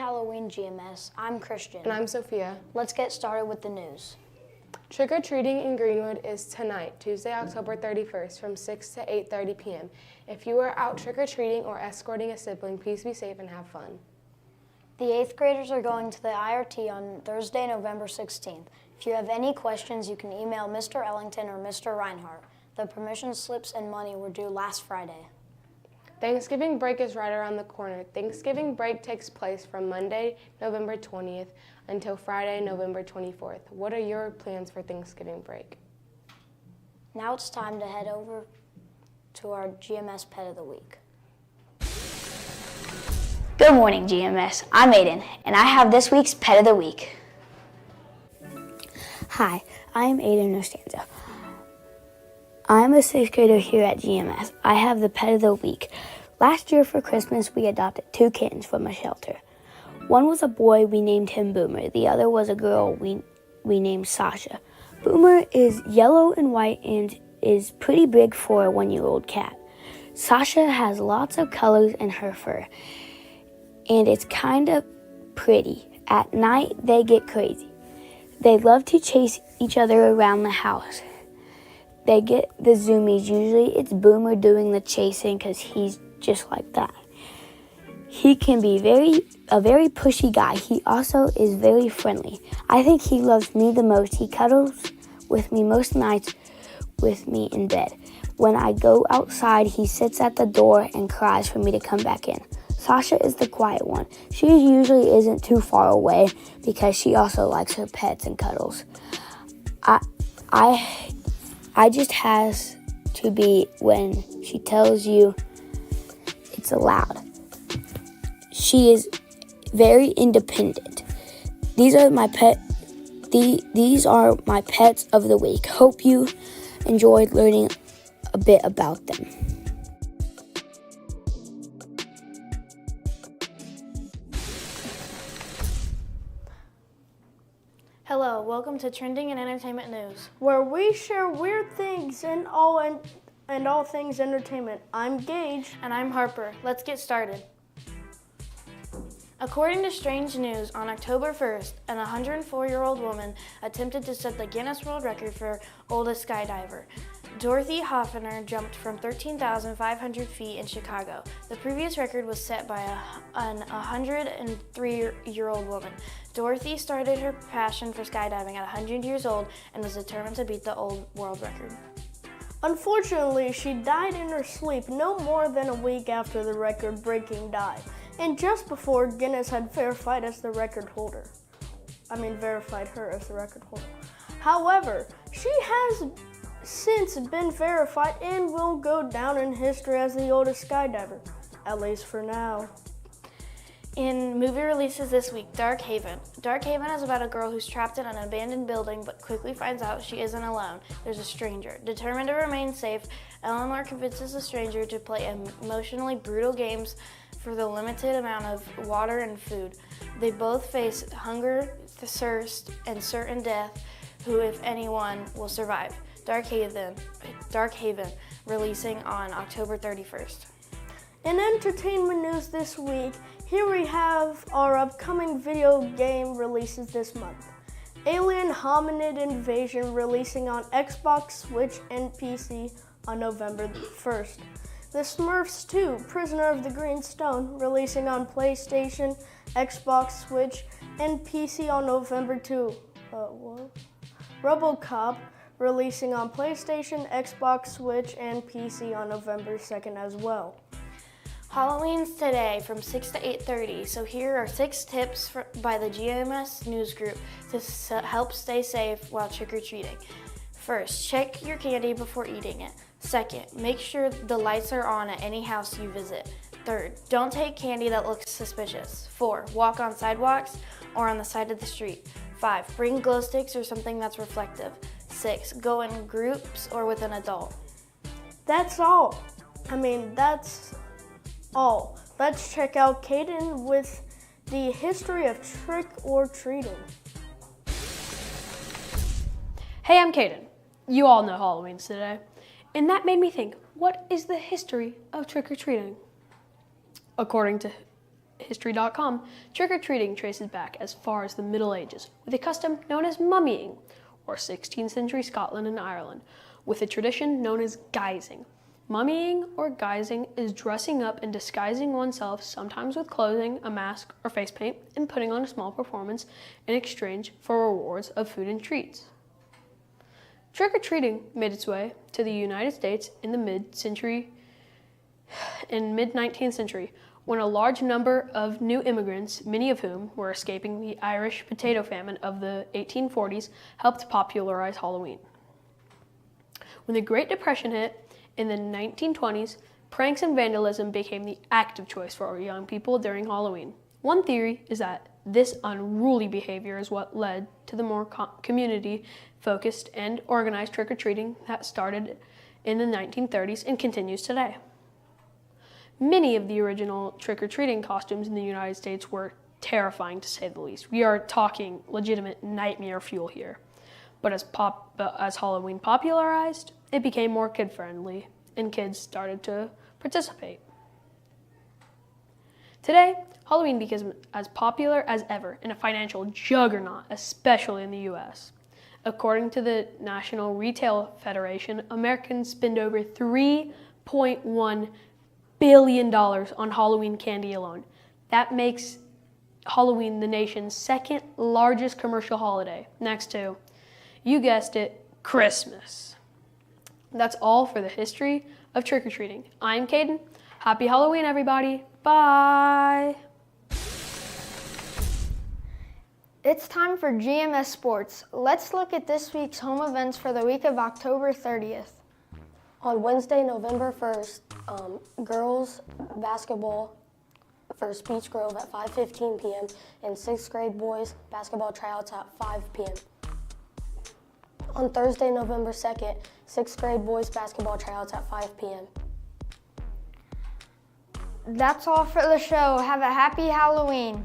Halloween, GMS. I'm Christian. And I'm Sophia. Let's get started with the news. Trick-or-treating in Greenwood is tonight, Tuesday, October 31st, from 6 to 8:30 p.m. If you are out trick-or-treating or escorting a sibling, please be safe and have fun. The 8th graders are going to the IRT on Thursday, November 16th. If you have any questions, you can email Mr. Ellington or Mr. Reinhardt. The permission slips and money were due last Friday. Thanksgiving break is right around the corner. Thanksgiving break takes place from Monday, November 20th until Friday, November 24th. What are your plans for Thanksgiving break? Now it's time to head over to our GMS Pet of the Week. Good morning, GMS. I'm Aiden, and I have this week's Pet of the Week. Hi, I'm Aiden Nostanza. I'm a 6th grader here at GMS. I have the Pet of the Week. Last year for Christmas, we adopted 2 kittens from a shelter. One was a boy, we named him Boomer. The other was a girl, we named Sasha. Boomer is yellow and white and is pretty big for a 1-year-old cat. Sasha has lots of colors in her fur, and it's kind of pretty. At night, they get crazy. They love to chase each other around the house. They get the zoomies. Usually it's Boomer doing the chasing because he's just like that. He can be a very pushy guy. He also is very friendly. I think he loves me the most. He cuddles with me most nights with me in bed. When I go outside, he sits at the door and cries for me to come back in. Sasha is the quiet one. She usually isn't too far away because she also likes her pets and cuddles. I just has to be when she tells you it's allowed. She is very independent. These are my pets of the week. Hope you enjoyed learning a bit about them. Hello, welcome to Trending and Entertainment News, where we share weird things and all things entertainment. I'm Gage. and I'm Harper. Let's get started. According to Strange News, on October 1st, an 104-year-old woman attempted to set the Guinness World Record for oldest skydiver. Dorothy Hoffner jumped from 13,500 feet in Chicago. The previous record was set by an 103-year-old woman. Dorothy started her passion for skydiving at 100 years old and was determined to beat the old world record. Unfortunately, she died in her sleep no more than a week after the record-breaking dive, and just before Guinness had verified her as the record holder. However, she has since been verified and will go down in history as the oldest skydiver, at least for now. In movie releases this week, Dark Haven. Dark Haven is about a girl who's trapped in an abandoned building but quickly finds out she isn't alone. There's a stranger. Determined to remain safe, Eleanor convinces the stranger to play emotionally brutal games for the limited amount of water and food. They both face hunger, thirst, and certain death, who, if anyone, will survive. Dark Haven, releasing on October 31st. In entertainment news this week, here we have our upcoming video game releases this month. Alien Hominid Invasion releasing on Xbox, Switch, and PC on November 1st. The Smurfs 2, Prisoner of the Green Stone, releasing on PlayStation, Xbox, Switch, and PC on November 2. RoboCop, releasing on PlayStation, Xbox, Switch, and PC on November 2nd as well. Halloween's today from 6 to 8:30, so here are 6 tips by the GMS News Group to help stay safe while trick-or-treating. First, check your candy before eating it. Second, make sure the lights are on at any house you visit. Third, don't take candy that looks suspicious. 4, walk on sidewalks or on the side of the street. 5, bring glow sticks or something that's reflective. 6, go in groups or with an adult. That's all. Let's check out Caden with the history of trick-or-treating. Hey, I'm Caden. You all know Halloween's today. And that made me think, what is the history of trick-or-treating? According to history.com, trick-or-treating traces back as far as the Middle Ages, with a custom known as mummying, or 16th century Scotland and Ireland, with a tradition known as guising. Mummying or guising is dressing up and disguising oneself, sometimes with clothing, a mask, or face paint, and putting on a small performance in exchange for rewards of food and treats. Trick-or-treating made its way to the United States in the mid-19th century, when a large number of new immigrants, many of whom were escaping the Irish potato famine of the 1840s, helped popularize Halloween. When the Great Depression hit in the 1920s, pranks and vandalism became the active choice for young people during Halloween. One theory is that this unruly behavior is what led to the more community-focused and organized trick-or-treating that started in the 1930s and continues today. Many of the original trick-or-treating costumes in the United States were terrifying, to say the least. We are talking legitimate nightmare fuel here. But as Halloween popularized, it became more kid-friendly, and kids started to participate. Today, Halloween becomes as popular as ever and a financial juggernaut, especially in the U.S. According to the National Retail Federation, Americans spend over $3.1 billion on Halloween candy alone. That makes Halloween the nation's second largest commercial holiday, next to, you guessed it, Christmas. That's all for the history of trick-or-treating. I'm Caden. Happy Halloween, everybody. Bye. It's time for GMS Sports. Let's look at this week's home events for the week of October 30th. On Wednesday, November 1st, girls basketball for Beach Grove at 5:15 p.m. and 6th grade boys basketball tryouts at 5 p.m. On Thursday, November 2nd, 6th grade boys basketball tryouts at 5 p.m. That's all for the show. Have a happy Halloween.